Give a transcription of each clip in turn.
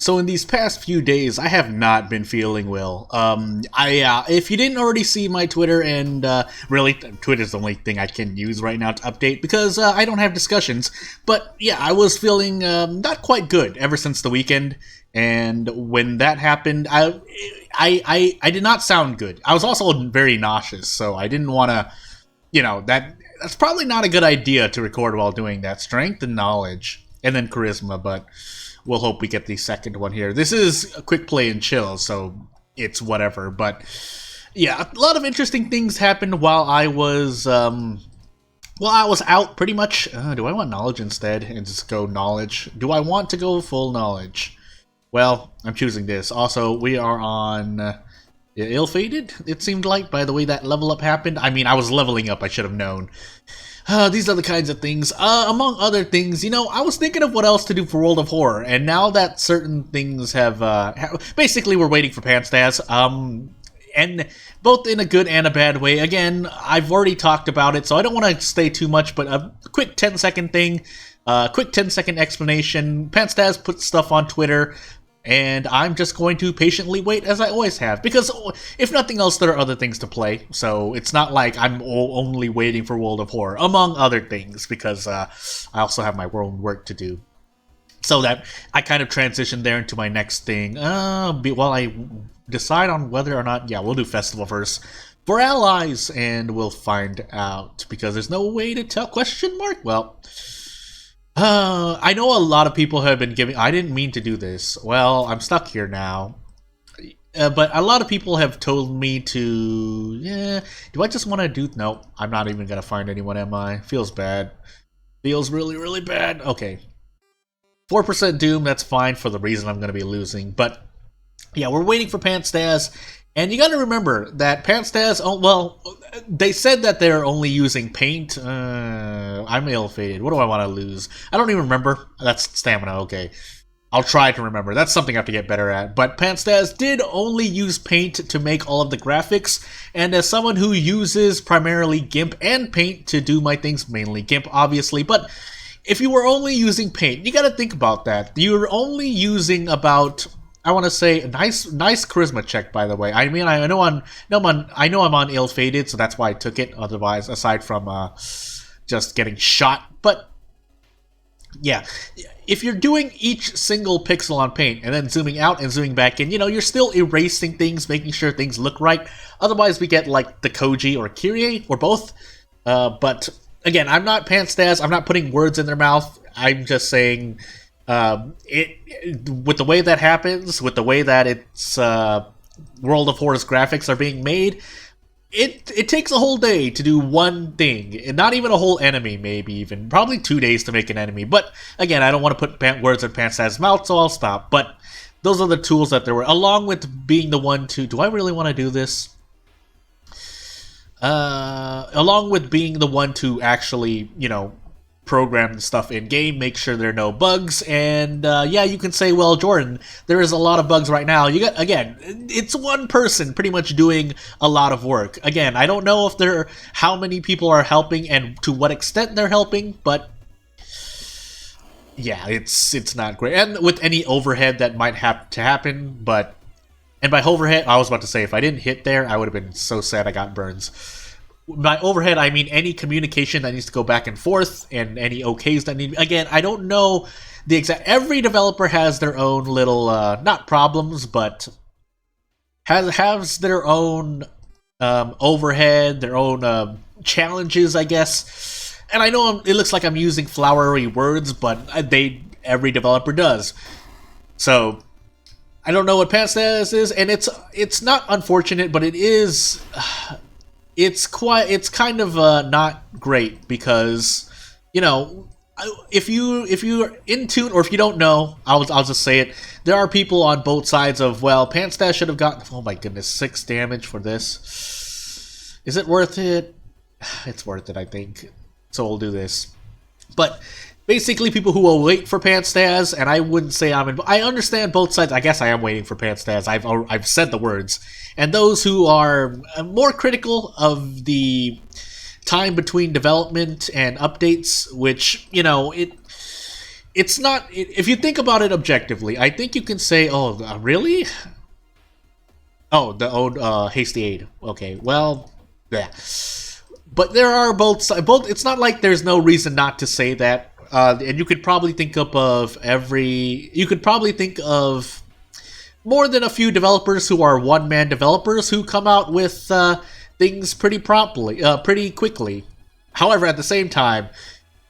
So in these past few days, I have not been feeling well. If you didn't already see my Twitter, and really, Twitter's the only thing I can use right now to update because I don't have discussions. But yeah, I was feeling not quite good ever since the weekend, and when that happened, I did not sound good. I was also very nauseous, so I didn't want to, that's probably not a good idea to record while doing that. Strength and knowledge, and then charisma, but. We'll hope we get the second one here. This is a quick play and chill, so it's whatever. But yeah, a lot of interesting things happened while I was out pretty much. Do I want knowledge instead and just go knowledge? Do I want to go full knowledge? Well, I'm choosing this. Also, we are on ill-fated, it seemed like, by the way that level up happened. I mean, I was leveling up, I should have known. These are the kinds of things. Among other things, I was thinking of what else to do for World of Horror, and now that certain things have, basically we're waiting for Panstaz, and both in a good and a bad way. Again, I've already talked about it, so I don't want to stay too much, but a quick 10-second thing, quick 10-second explanation. Panstaz put stuff on Twitter, and I'm just going to patiently wait as I always have. Because if nothing else, there are other things to play. So it's not like I'm only waiting for World of Horror, among other things, because I also have my own work to do. So that I kind of transitioned there into my next thing. While I decide on whether or not, yeah, we'll do Festival first. For allies, and we'll find out. Because there's no way to tell, question mark? Well... I know a lot of people have been giving... I didn't mean to do this. Well, I'm stuck here now. But a lot of people have told me to... Yeah, do I just want to do... No, I'm not even going to find anyone, am I? Feels bad. Feels really, really bad. Okay. 4% Doom, that's fine for the reason I'm going to be losing. But, yeah, we're waiting for Panstaz. And you gotta remember that Panstaz, they said that they're only using paint. I'm ill-fated. What do I want to lose? I don't even remember. That's stamina, okay. I'll try to remember. That's something I have to get better at. But Panstaz did only use paint to make all of the graphics. And as someone who uses primarily GIMP and paint to do my things, mainly GIMP, obviously, but if you were only using paint, you gotta think about that. You're only using about... I want to say nice charisma check, by the way. I mean, I know I'm on ill-fated, so that's why I took it. Otherwise, aside from just getting shot, but yeah, if you're doing each single pixel on paint and then zooming out and zooming back in, you're still erasing things, making sure things look right. Otherwise, we get like the Koji or Kyrie or both. But again, I'm not Panstaz. I'm not putting words in their mouth. I'm just saying. With the way that happens, with the way that it's World of Horror's graphics are being made, it takes a whole day to do one thing, and not even a whole enemy, maybe even probably 2 days to make an enemy. But again, I don't want to put words in Panstaz's mouth, so I'll stop. But those are the tools that there were, along with being the one to. Do I really want to do this? Along with being the one to actually, program the stuff in game, make sure there are no bugs, and yeah, you can say, well, Jordan, there is a lot of bugs right now. Again, it's one person pretty much doing a lot of work. Again, I don't know if how many people are helping and to what extent they're helping, but yeah, it's not great. And with any overhead that might have to happen, and by overhead, I was about to say, if I didn't hit there, I would have been so sad I got burns. By overhead, I mean any communication that needs to go back and forth, and any OKs that need... Again, I don't know the exact... Every developer has their own little, not problems, but has their own overhead, their own challenges, I guess. And I know it looks like I'm using flowery words, but every developer does. So, I don't know what Panstaz is, and it's not unfortunate, but it is... It's kind of not great because, if you're in tune, or if you don't know, I'll just say it. There are people on both sides of, well, Panstaz should have gotten, oh my goodness, 6 damage for this. Is it worth it? It's worth it, I think. So we'll do this. But basically, people who will wait for Panstaz, and I wouldn't say I understand both sides. I guess I am waiting for Panstaz. I've said the words. And those who are more critical of the time between development and updates, which, it's not. If you think about it objectively, I think you can say, "Oh, really? Oh, the old hasty aid." Okay, well, yeah. But there are both. It's not like there's no reason not to say that. And you could probably think up of every. You could probably think of more than a few developers who are one-man developers who come out with things pretty promptly, pretty quickly. However, at the same time,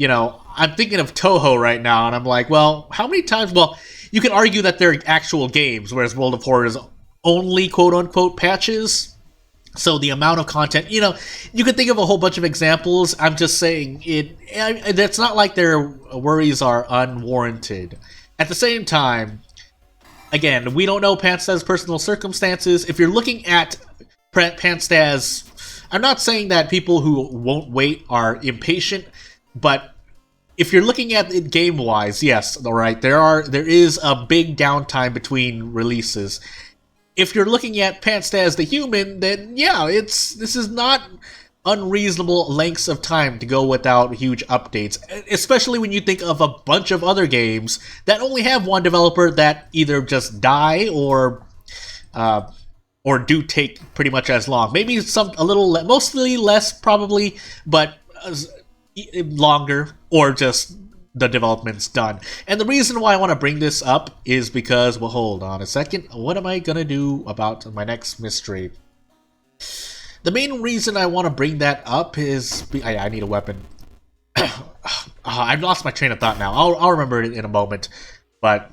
I'm thinking of Toho right now, and I'm like, well, how many times? Well, you can argue that they're actual games, whereas World of Horror is only quote-unquote patches. So the amount of content, you could think of a whole bunch of examples. I'm just saying it's not like their worries are unwarranted. At the same time, again, we don't know Panstaz's personal circumstances. If you're looking at Panstaz, I'm not saying that people who won't wait are impatient, but if you're looking at it game-wise, yes, all right, there is a big downtime between releases. If you're looking at Panstaz the human, then yeah, this is not unreasonable lengths of time to go without huge updates, especially when you think of a bunch of other games that only have one developer that either just die or do take pretty much as long. Maybe mostly less probably, but longer, or just the development's done. And the reason why I want to bring this up is because, well, hold on a second. What am I going to do about my next mystery? The main reason I want to bring that up is... I need a weapon. I've lost my train of thought now. I'll remember it in a moment. But,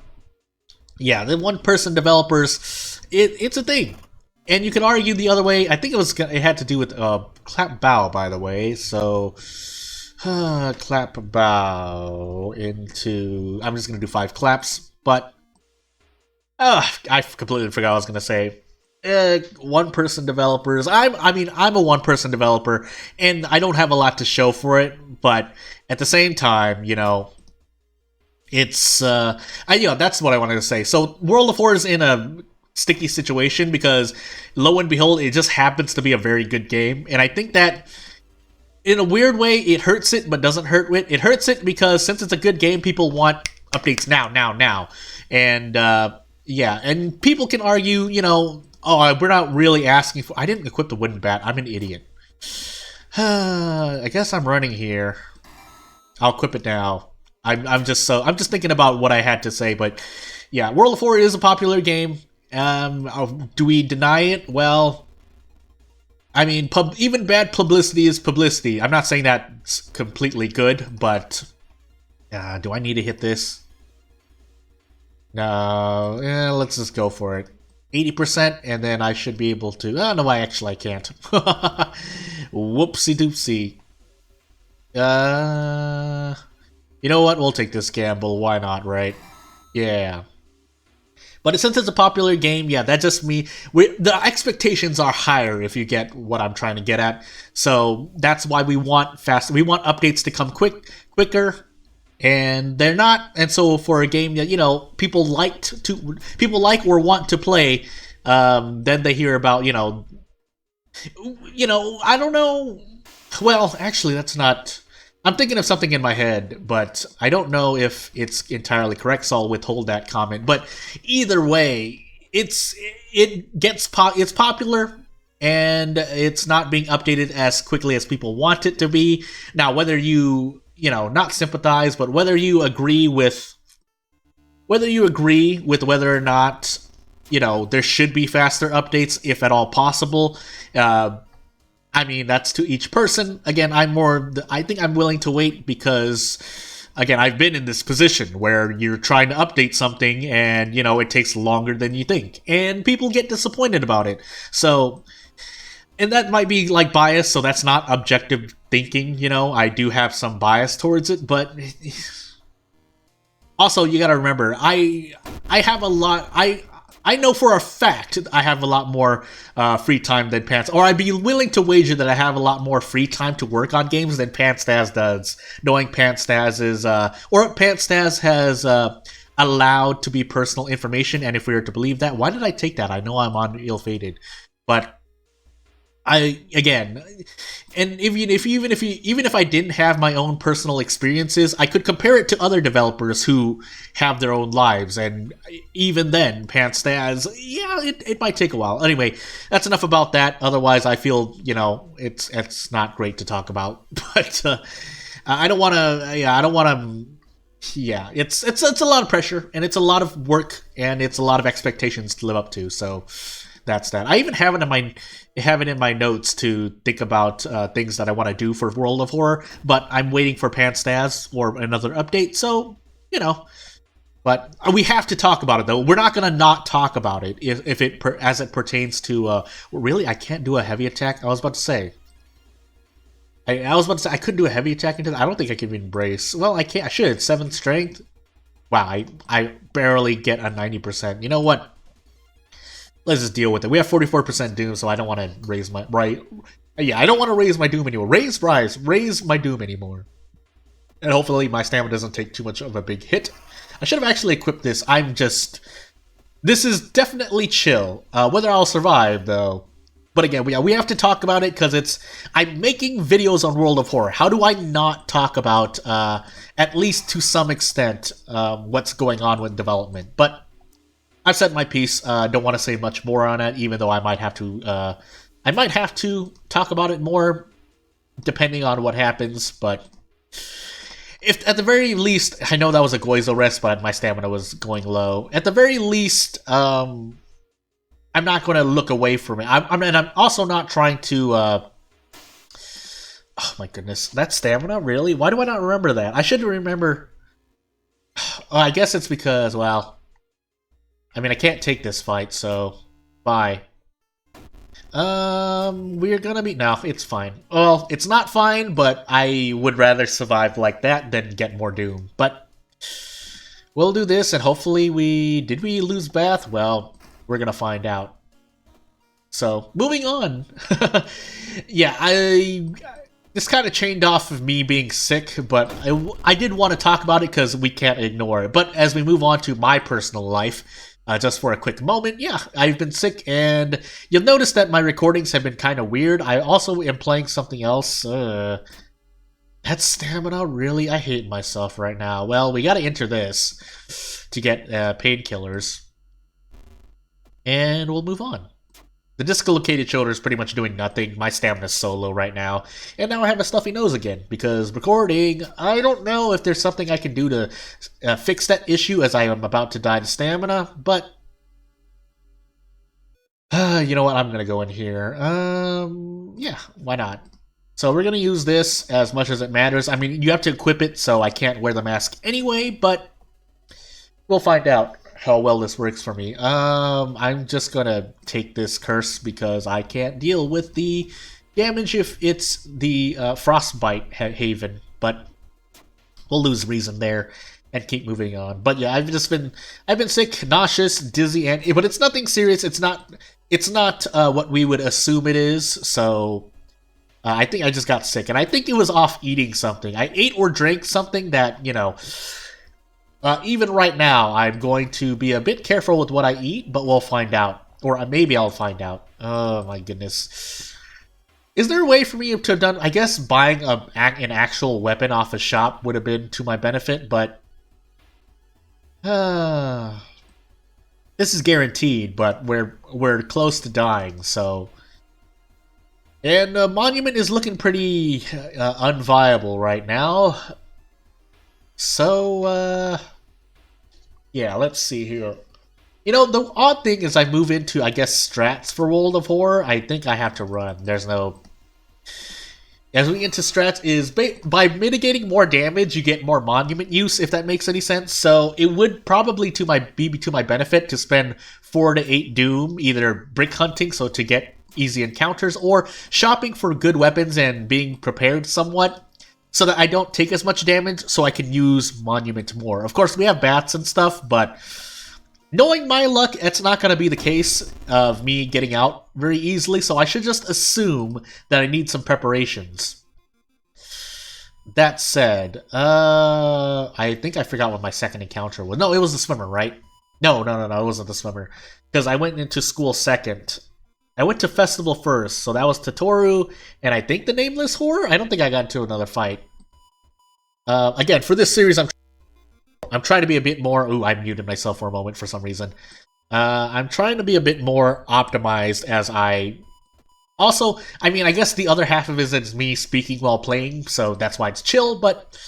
yeah, the one-person developers, it's a thing. And you can argue the other way. I think it had to do with clap bow, by the way. So... clap bow into... I'm just going to do 5 claps, but... I completely forgot what I was going to say. One-person developers... I'm a one-person developer, and I don't have a lot to show for it, but at the same time, it's... that's what I wanted to say. So, World of Horror is in a sticky situation, because, lo and behold, it just happens to be a very good game, and I think that... in a weird way, it hurts it, but doesn't hurt it. It hurts it because since it's a good game, people want updates now. And, yeah, and people can argue, we're not really asking for... I didn't equip the wooden bat. I'm an idiot. I guess I'm running here. I'll equip it now. I'm just thinking about what I had to say, but yeah, World of Horror is a popular game. Do we deny it? Well... I mean, even bad publicity is publicity. I'm not saying that's completely good, but... do I need to hit this? No, let's just go for it. 80%, and then I should be able to... Oh, no, I can't. Whoopsie-doopsie. You know what? We'll take this gamble. Why not, right? Yeah. But since it's a popular game, yeah, that just the expectations are higher, if you get what I'm trying to get at. So that's why we want updates to come quicker, and they're not. And so for a game that people like or want to play, then they hear about I don't know. Well, actually, that's not. I'm thinking of something in my head, but I don't know if it's entirely correct, so I'll withhold that comment. But either way, it's popular, and it's not being updated as quickly as people want it to be. Now, whether you not sympathize, but whether you agree with whether or not there should be faster updates, if at all possible. I mean, that's to each person. Again, I think I'm willing to wait because, again, I've been in this position where you're trying to update something and, it takes longer than you think. And people get disappointed about it. So, and that might be like bias, so that's not objective thinking, I do have some bias towards it, but... Also, you gotta remember, I have a lot... I know for a fact I have a lot more free time than Pants, or I'd be willing to wager that I have a lot more free time to work on games than Panstaz does, knowing Panstaz is, or Panstaz has allowed to be personal information, and if we were to believe that, why did I take that? I know I'm on ill-fated, but I again, and even if I didn't have my own personal experiences, I could compare it to other developers who have their own lives, and even then, Panstaz, yeah, it might take a while. Anyway, that's enough about that. Otherwise, I feel it's not great to talk about, but I don't want to. Yeah, I don't want to. Yeah, it's a lot of pressure, and it's a lot of work, and it's a lot of expectations to live up to. So that's that. I even have it in my notes to think about things that I want to do for World of Horror, but I'm waiting for Panstaz or another update. So you know, but we have to talk about it though. We're not gonna not talk about it if it as it pertains to. Really, I can't do a heavy attack. I was about to say. I was about to say I couldn't do a heavy attack into that. I don't think I can even brace. Well, I can't. I should. 7 strength. Wow, I barely get a 90%. You know what? Let's just deal with it. We have 44% doom, so I don't want to raise my Yeah, I don't want to raise my doom anymore. Raise my doom anymore. And hopefully my stamina doesn't take too much of a big hit. I should have actually equipped this. This is definitely chill. Whether I'll survive though. But again, we have to talk about it because I'm making videos on World of Horror. How do I not talk about, at least to some extent, what's going on with development? But I've said my piece. Don't want to say much more on it, even though I might have to. I might have to talk about it more, depending on what happens. But if at the very least, I know that was a Goizo rest, but my stamina was going low. At the very least, I'm not going to look away from it. I'm also not trying to. Oh my goodness, that stamina really? Why do I not remember that? I should remember. Oh, I guess it's because, well, I mean, I can't take this fight, so bye. We're gonna be no, it's fine. Well, it's not fine, but I would rather survive like that than get more doom. But we'll do this, and hopefully did we lose Bath? Well, we're gonna find out. So, moving on. Yeah, this kind of chained off of me being sick, but I did want to talk about it because we can't ignore it. But as we move on to my personal life, just for a quick moment, yeah, I've been sick, and you'll notice that my recordings have been kind of weird. I also am playing something else. That stamina, really? I hate myself right now. Well, we gotta enter this to get painkillers, and we'll move on. The dislocated shoulder is pretty much doing nothing. My stamina's so low right now. And now I have a stuffy nose again, because recording, I don't know if there's something I can do to fix that issue as I am about to die to stamina, but you know what, I'm gonna go in here. Yeah, why not? So we're gonna use this as much as it matters. I mean, you have to equip it, so I can't wear the mask anyway, but we'll find out how well this works for me. I'm just gonna take this curse because I can't deal with the damage if it's the frostbite haven, but we'll lose reason there and keep moving on. But yeah, I've been sick, nauseous, dizzy, but it's nothing serious. It's not what we would assume it is. So I think I just got sick, and I think it was off eating something. I ate or drank something that, even right now, I'm going to be a bit careful with what I eat, but we'll find out. Or maybe I'll find out. Oh my goodness. Is there a way for me to have done... I guess buying an actual weapon off a shop would have been to my benefit, but... this is guaranteed, but we're close to dying, so... And Monument is looking pretty unviable right now. So, yeah, let's see here. The odd thing is I move into, I guess, strats for World of Horror. I think I have to run. There's no... As we get into strats is, by mitigating more damage, you get more monument use, if that makes any sense. So it would probably be to my benefit to spend 4 to 8 doom, either brick hunting, so to get easy encounters, or shopping for good weapons and being prepared somewhat, so that I don't take as much damage, so I can use Monument more. Of course, we have bats and stuff, but knowing my luck, it's not going to be the case of me getting out very easily, so I should just assume that I need some preparations. That said, I think I forgot what my second encounter was. No, it was the swimmer, right? No, it wasn't the swimmer. Because I went into school second. I went to Festival first, so that was Totoro, and I think the Nameless Horror? I don't think I got into another fight. Again, for this series, I'm trying to be a bit more... Ooh, I muted myself for a moment for some reason. I'm trying to be a bit more optimized as I... Also, I mean, I guess the other half of it is me speaking while playing, so that's why it's chill, but...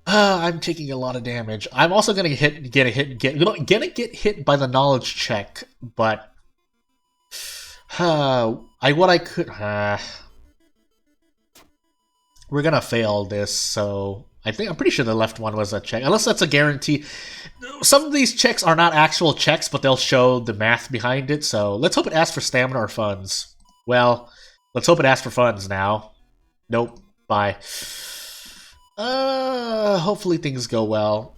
I'm taking a lot of damage. I'm also gonna get hit by the knowledge check, but... we're gonna fail this, so... I'm pretty sure the left one was a check, unless that's a guarantee. Some of these checks are not actual checks, but they'll show the math behind it, so let's hope it asks for stamina or funds. Well, let's hope it asks for funds now. Nope. Bye. Hopefully things go well.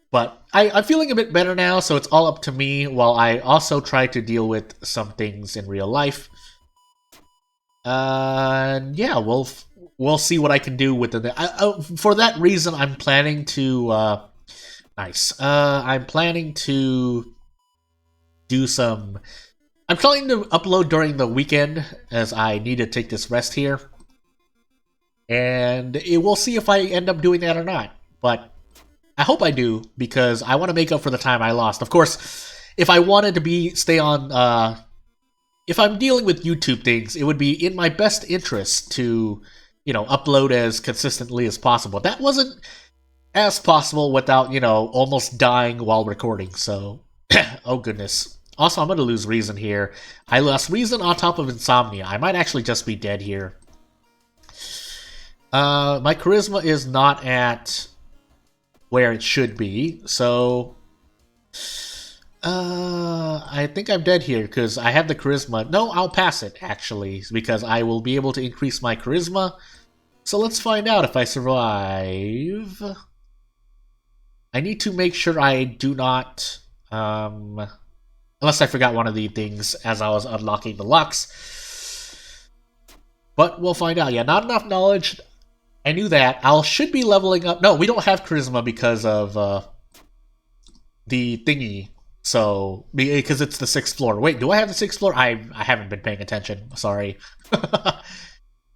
But I'm feeling a bit better now, so it's all up to me, while I also try to deal with some things in real life. Yeah, we'll see what I can do with the... for that reason, I'm planning to... nice. I'm planning to do some... I'm trying to upload during the weekend, as I need to take this rest here. And we'll see if I end up doing that or not. But I hope I do, because I want to make up for the time I lost. Of course, if I wanted to stay on... if I'm dealing with YouTube things, it would be in my best interest to... upload as consistently as possible. That wasn't as possible without, almost dying while recording, so... oh, goodness. Also, I'm gonna lose reason here. I lost reason on top of insomnia. I might actually just be dead here. My charisma is not at where it should be, so... I think I'm dead here, because I have the charisma. No, I'll pass it, actually, because I will be able to increase my charisma. So let's find out if I survive. I need to make sure I do not... unless I forgot one of the things as I was unlocking the locks. But we'll find out. Yeah, not enough knowledge. I knew that. I should be leveling up... No, we don't have charisma because of the thingy. So, because it's the 6th floor. Wait, do I have the 6th floor? I haven't been paying attention. Sorry.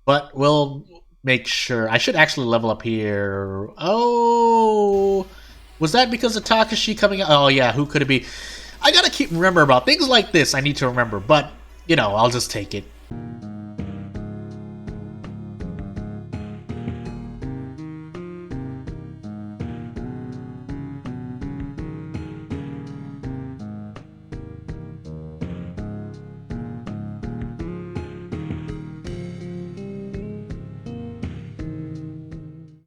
But we'll make sure. I should actually level up here. Oh, was that because of Takashi coming out? Oh yeah, who could it be? I gotta remember about things like this. I need to remember, but I'll just take it.